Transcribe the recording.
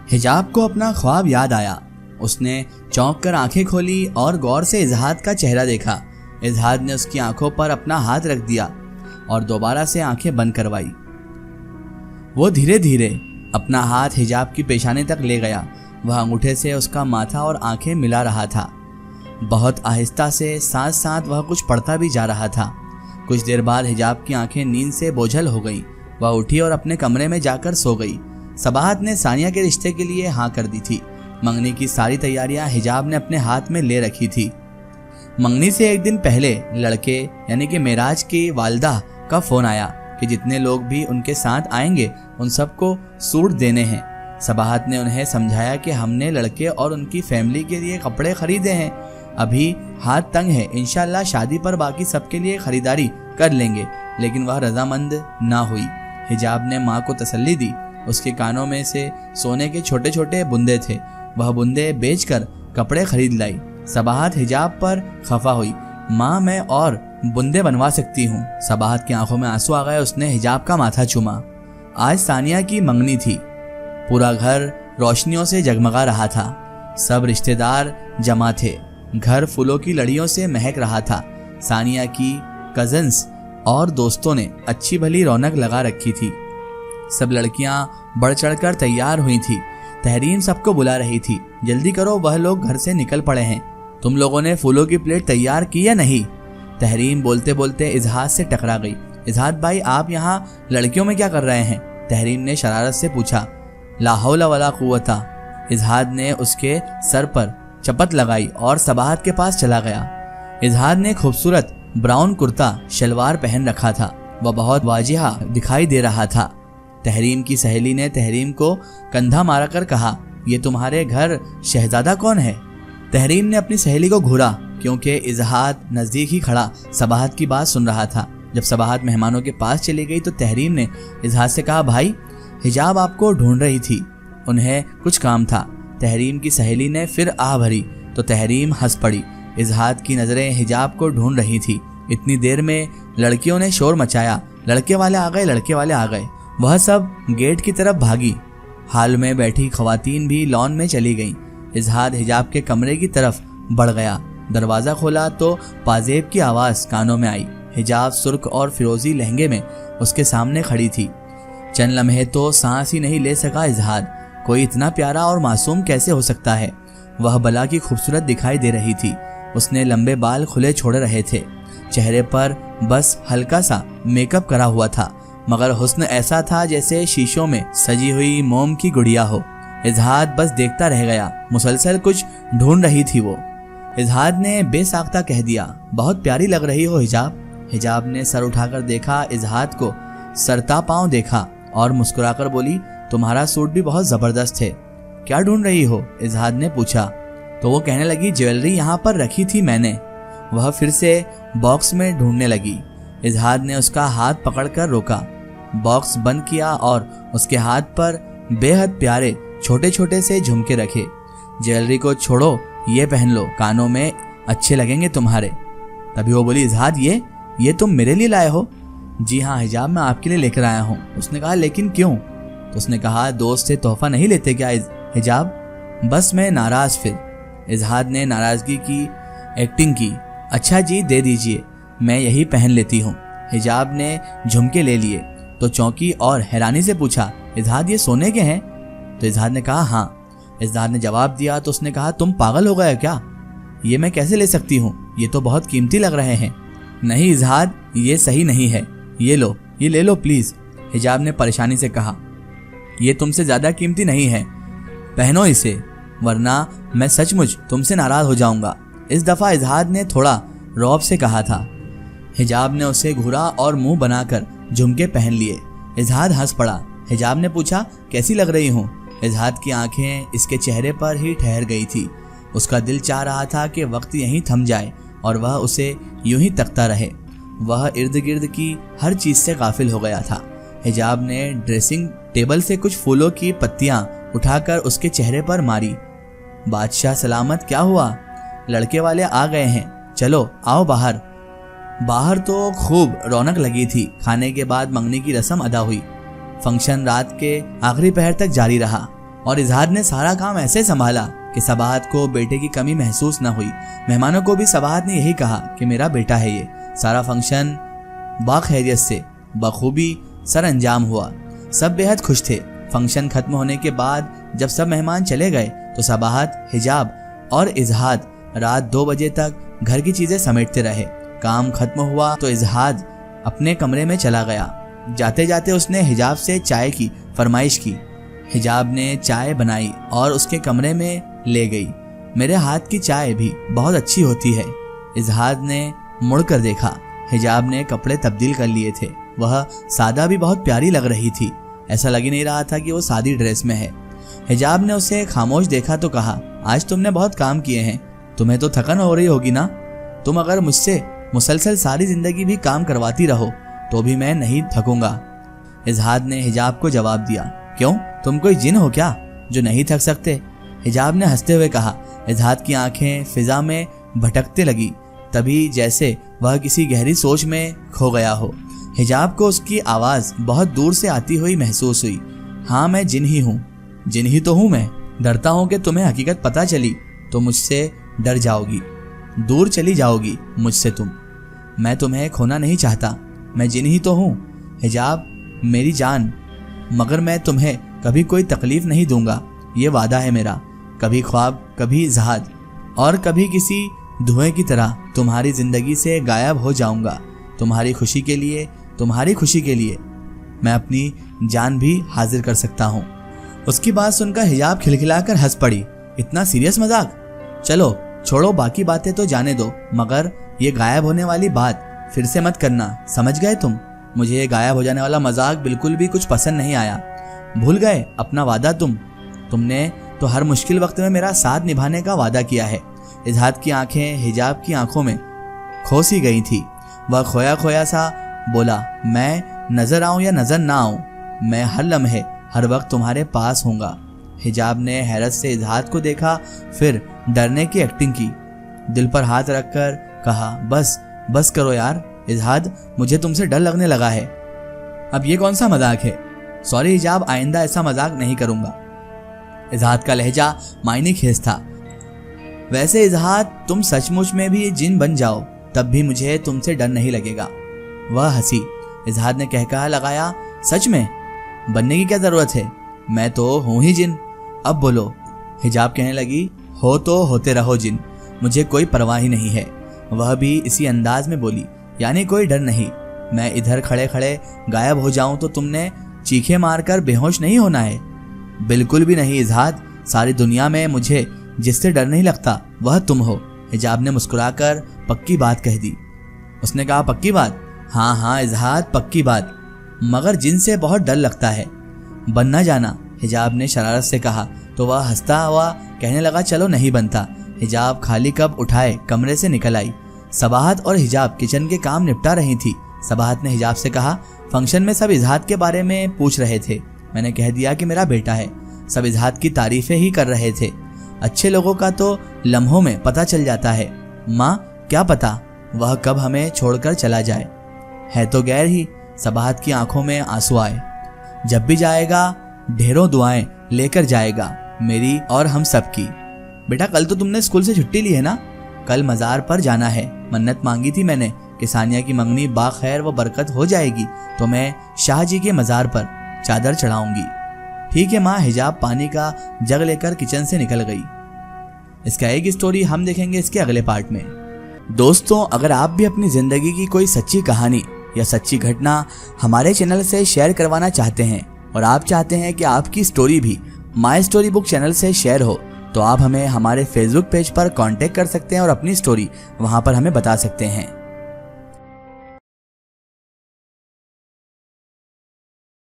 हिजाब को अपना ख्वाब याद आया। उसने चौंक कर आंखें खोली और गौर से इजहाद का चेहरा देखा। इजहाद ने उसकी आंखों पर अपना हाथ रख दिया और दोबारा से आंखें बंद करवाई। वो धीरे धीरे अपना हाथ हिजाब की पेशानी तक ले गया। वह अंगूठे से उसका माथा और आंखें मिला रहा था। बहुत आहिस्ता से साथ साथ वह कुछ पढ़ता भी जा रहा था। कुछ देर बाद हिजाब की आंखें नींद से बोझल हो गईं। वह उठी और अपने कमरे में जाकर सो गई। सबाहत ने सानिया के रिश्ते के लिए हाँ कर दी थी। मंगनी की सारी तैयारियां हिजाब ने अपने हाथ में ले रखी थी। मंगनी से एक दिन पहले लड़के यानी कि मेराज की वालदा का फोन आया कि जितने लोग भी उनके साथ आएंगे उन सबको सूट देने हैं। सबाहत ने उन्हें समझाया कि हमने लड़के और उनकी फैमिली के लिए कपड़े खरीदे हैं, अभी हाथ तंग है, इंशाल्लाह शादी पर बाकी सबके लिए खरीदारी कर लेंगे। लेकिन वह रजामंद ना हुई। हिजाब ने माँ को तसल्ली दी। उसके कानों में से सोने के छोटे छोटे बुंदे थे। वह बुंदे बेचकर कपड़े खरीद लाई। सबाहत हिजाब पर खफा हुई। माँ मैं और बुंदे बनवा सकती हूँ। सबाहत की आंखों में आंसू आ गए। उसने हिजाब का माथा चूमा। आज सानिया की मंगनी थी। पूरा घर रोशनियों से जगमगा रहा था। सब रिश्तेदार जमा थे। घर फूलों की लड़ियों से महक रहा था। सानिया की कजन्स और दोस्तों ने अच्छी भली रौनक लगा रखी थी। सब लड़कियां बढ़ चढ़कर तैयार हुई थी। तहरीम सबको बुला रही थी। जल्दी करो, वह लोग घर से निकल पड़े हैं। तुम लोगों ने फूलों की प्लेट तैयार की या नहीं? तहरीम बोलते बोलते इजहाद से टकरा गई। इजहाद भाई, आप यहाँ लड़कियों में क्या कर रहे हैं? तहरीम ने शरारत से पूछा। ला हौला वला कुव्वता। इजहाद ने उसके सर पर चपत लगाई और सबाहत के पास चला गया। इजहाद ने खूबसूरत ब्राउन कुर्ता शलवार पहन रखा था। वह बहुत वाजिहा दिखाई दे रहा था। तहरीम की सहेली ने तहरीम को कंधा मारकर कहा, ये तुम्हारे घर शहजादा कौन है? तहरीम ने अपनी सहेली को घूरा क्योंकि इजहाद नजदीक ही खड़ा सबाहत की बात सुन रहा था। जब सबाहत मेहमानों के पास चली गई तो तहरीम ने इजहाद से कहा, भाई हिजाब आपको ढूंढ रही थी, उन्हें कुछ काम था। तहरीम की सहेली ने फिर आह भरी तो तहरीम हंस पड़ी। इजहाद की नजरें हिजाब को ढूंढ रही थी। इतनी देर में लड़कियों ने शोर मचाया, लड़के वाले आ गए, लड़के वाले आ गए। वह सब गेट की तरफ भागी। हाल में बैठी खवातीन भी लॉन में चली गईं। इजहाद हिजाब के कमरे की तरफ बढ़ गया। दरवाजा खोला तो पाजेब की आवाज कानों में आई। हिजाब सुर्ख और फिरोजी लहंगे में उसके सामने खड़ी थी। चंद लम्हे तो सांस ही नहीं ले सका इजहाद। कोई इतना प्यारा और मासूम कैसे हो सकता है? वह बला की खूबसूरत दिखाई दे रही थी। उसने लंबे बाल खुले छोड़ रहे थे। चेहरे पर बस हल्का सा मेकअप करा हुआ था, मगर हुस्न ऐसा था जैसे शीशों में सजी हुई मोम की गुड़िया हो। इजहाद बस देखता रह गया। मुसलसल कुछ ढूंढ रही थी वो। इजहाद ने बेसाख्ता कह दिया, बहुत प्यारी लग रही हो हिजाब। हिजाब ने सर उठाकर देखा, इजहाद को सरता पांव देखा और मुस्कुराकर बोली, तुम्हारा सूट भी बहुत जबरदस्त है। क्या ढूंढ रही हो? इजहाद ने पूछा। तो वो कहने लगी, ज्वेलरी यहाँ पर रखी थी मैंने। वह फिर से बॉक्स में ढूंढने लगी। इजहाद ने उसका हाथ पकड़कर रोका। बॉक्स बंद किया और उसके हाथ पर बेहद प्यारे छोटे छोटे से झुमके रखे। ज्वेलरी को छोड़ो, ये पहन लो, कानों में अच्छे लगेंगे तुम्हारे। तभी वो बोली, इजहाद ये तुम मेरे लिए लाए हो? जी हाँ हिजाब, मैं आपके लिए लेकर आया हूँ। उसने कहा, लेकिन क्यों? तो उसने कहा, दोस्त से तोहफा नहीं लेते क्या हिजाब? बस मैं नाराज। फिर इजहाद ने नाराजगी की एक्टिंग की। अच्छा जी, दे दीजिए, मैं यही पहन लेती हूँ। हिजाब ने झुमके ले लिए तो चौंकी और हैरानी से पूछा, इजहाद ये सोने के हैं? तो इजहाद ने कहा, हाँ। इजहाद ने जवाब दिया तो उसने कहा, तुम पागल हो गए क्या? ये मैं कैसे ले सकती हूँ? ये तो बहुत कीमती लग रहे हैं। नहीं इजहाद, ये सही नहीं है। ये लो, ये ले लो प्लीज। हिजाब ने परेशानी से कहा, ये तुमसे ज्यादा कीमती नहीं है, पहनो इसे, वरना मैं सचमुच तुमसे नाराज हो जाऊंगा। इस दफा इजहाद ने थोड़ा रौब से कहा था। हिजाब ने उसे घूरा और मुंह बनाकर झुमके पहन लिए। इजहाद हंस पड़ा। हिजाब ने पूछा, कैसी लग रही हूँ? इजहाद की आंखें इसके चेहरे पर ही ठहर गई थी। उसका दिल चाह रहा था कि वक्त यहीं थम जाए और वह उसे यूं ही तकता रहे। वह इर्द गिर्द की हर चीज से गाफिल हो गया था। हिजाब ने ड्रेसिंग टेबल से कुछ फूलों की पत्तियां उठाकर उसके चेहरे पर मारी। बादशाह सलामत, क्या हुआ? लड़के वाले आ गए हैं, चलो आओ बाहर। बाहर तो खूब रौनक लगी थी। खाने के बाद मंगनी की रस्म अदा हुई। फंक्शन रात के आखिरी पहर तक जारी रहा और इजहाद ने सारा काम ऐसे संभाला कि सबाहत को बेटे की कमी महसूस न हुई। मेहमानों को भी सबाहत ने यही कहा कि मेरा बेटा है ये। सारा फंक्शन बाखैरियत से बखूबी सर अंजाम हुआ। सब बेहद खुश थे। फंक्शन खत्म होने के बाद जब सब मेहमान चले गए तो सबाहत, हिजाब और इजहाद रात 2 बजे तक घर की चीजें समेटते रहे। काम खत्म हुआ तो इजहाद अपने कमरे में चला गया। जाते जाते उसने हिजाब से चाय की फरमाइश की। हिजाब ने चाय बनाई और उसके कमरे में ले गई। मेरे हाथ की चाय भी बहुत अच्छी होती है। इजहाद ने मुड़कर देखा। हिजाब ने कपड़े तब्दील कर लिए थे। वह सादा भी बहुत प्यारी लग रही थी। ऐसा लग ही नहीं रहा था कि वो सादी ड्रेस में है। हिजाब ने उसे खामोश देखा तो कहा, आज तुमने बहुत काम किए हैं, तुम्हें तो थकन हो रही होगी ना। तुम अगर मुझसे मुसलसल सारी जिंदगी भी काम करवाती रहो तो भी मैं नहीं थकूंगा। इजहाद ने हिजाब को जवाब दिया, क्यों, तुम कोई जिन हो क्या जो नहीं थक सकते? हिजाब ने हंसते हुए कहा। इजहाद की आंखें फिजा में भटकते लगी, तभी जैसे वह किसी गहरी सोच में खो गया हो। हिजाब को उसकी आवाज बहुत दूर से आती हुई महसूस हुई। हाँ, मैं जिन ही हूँ, जिन ही तो हूँ मैं। डरता हूँ कि तुम्हें हकीकत पता चली तो मुझसे डर जाओगी, दूर चली जाओगी मुझसे तुम। मैं तुम्हें खोना नहीं चाहता, मैं जिन ही तो हूँ हिजाब मेरी जान, मगर मैं तुम्हें कभी कोई तकलीफ नहीं दूंगा, ये वादा है मेरा। कभी ख्वाब, कभी इजहाद और कभी किसी धुएं की तरह तुम्हारी जिंदगी से गायब हो जाऊंगा। तुम्हारी खुशी के लिए, तुम्हारी खुशी के लिए मैं अपनी जान भी हाजिर कर सकता हूँ। उसकी बात सुनकर हिजाब खिलखिलाकर हंस पड़ी। इतना सीरियस मजाक? चलो छोड़ो, बाकी बातें तो जाने दो, मगर ये गायब होने वाली बात फिर से मत करना, समझ गए तुम? मुझे ये गायब हो जाने वाला मजाक बिल्कुल भी कुछ पसंद नहीं आया। भूल गए अपना वादा तुमने तो हर मुश्किल वक्त में मेरा साथ निभाने का वादा किया है। इजहाद की आंखें हिजाब की आंखों में खो सी गई थी। वह खोया खोया सा बोला, मैं नजर आऊं या नजर ना आऊं, मैं हर लम्हे हर वक्त तुम्हारे पास होऊंगा। हिजाब ने हैरत से इजहाद को देखा, फिर डरने की एक्टिंग की। दिल पर हाथ रखकर कहा, बस करो यार इजहाद, मुझे तुमसे डर लगने लगा है। अब ये कौन सा मजाक है? सॉरी हिजाब, आइंदा ऐसा मजाक नहीं करूंगा। इजहाद का लहजा मायने खेज था। वैसे इजहाद, तुम सचमुच में भी जिन बन जाओ तब भी मुझे तुमसे डर नहीं लगेगा। वह हंसी। इजहाद ने कहकहा लगाया, सच में? बनने की क्या जरूरत है, मैं तो हूं ही जिन। अब बोलो। हिजाब कहने लगी, हो तो होते रहो जिन, मुझे कोई परवाह ही नहीं है। वह भी इसी अंदाज में बोली, यानी कोई डर नहीं। मैं इधर खड़े खड़े गायब हो जाऊं तो तुमने चीखे मारकर बेहोश नहीं होना है? बिल्कुल भी नहीं इजहाद, सारी दुनिया में मुझे जिससे डर नहीं लगता वह तुम हो। हिजाब ने मुस्कुराकर पक्की बात कह दी। उसने कहा, पक्की बात? हाँ इजहाद, पक्की बात, मगर जिन से बहुत डर लगता है। बन ना जाना, हिजाब ने शरारत से कहा तो वह हंसता हुआ कहने लगा, चलो नहीं बनता। हिजाब खाली कप उठाए कमरे से निकल आई। सबाहत और हिजाब किचन के काम निपटा रही थी। सबाहत ने हिजाब से कहा, फंक्शन में सब इजहाद के बारे में पूछ रहे थे, मैंने कह दिया कि मेरा बेटा है। सब इजहाद की तारीफें ही कर रहे थे। अच्छे लोगों का तो लम्हों में पता चल जाता है। माँ, क्या पता वह कब हमें छोड़कर चला जाए, है तो गैर ही। सबाहत की आंखों में आंसू आए। जब भी जाएगा ढेरों दुआएं लेकर जाएगा, मेरी और हम सब की। बेटा, कल तो तुमने स्कूल से छुट्टी ली है ना? कल मज़ार पर जाना है। मन्नत मांगी थी मैंने कि सानिया की मंगनी बाखैर व बरकत हो जाएगी तो मैं शाह जी के मज़ार पर चादर चढ़ाऊंगी। ठीक है माँ। हिजाब पानी का जग लेकर किचन से निकल गई। इसका एक स्टोरी हम देखेंगे इसके अगले पार्ट में। दोस्तों, अगर आप भी अपनी जिंदगी की कोई सच्ची कहानी या सच्ची घटना हमारे चैनल से शेयर करवाना चाहते हैं और आप चाहते हैं कि आपकी स्टोरी भी माई स्टोरी बुक चैनल से शेयर हो, तो आप हमें हमारे फेसबुक पेज पर कांटेक्ट कर सकते हैं और अपनी स्टोरी वहां पर हमें बता सकते हैं।